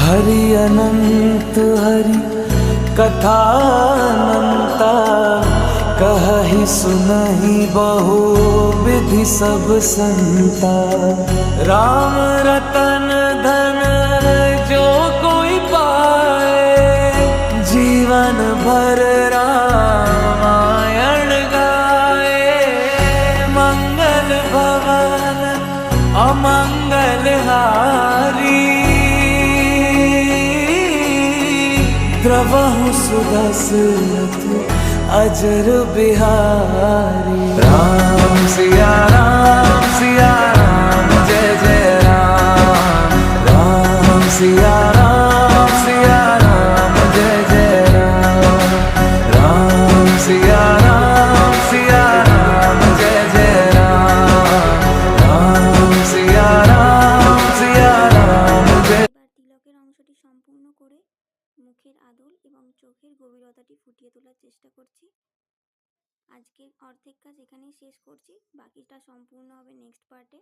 हरि अनंत हरि कथानंता, कहहि सुनहि बहु विधि सब संता। राम रतन धन जो कोई पाए, जीवन भर रामायण गाए। मंगल भवन अमंगल हारी, द्रवहु सुदशरथ अजर बिहारी। राम सिया राम जय जय राम। राम सिया राम जय जय राम। राम सिया राम जय जय राम। राम सिया राम जय। এবার তিলকের অংশটি সম্পূর্ণ করে মুখের আদল এবং চোখের গভীরতাটি ফুটিয়ে তোলার চেষ্টা করছি। আজকের অর্ধেক কাজ এখানেই শেষ করছি, বাকিটা সম্পূর্ণ হবে নেক্সট পার্টে।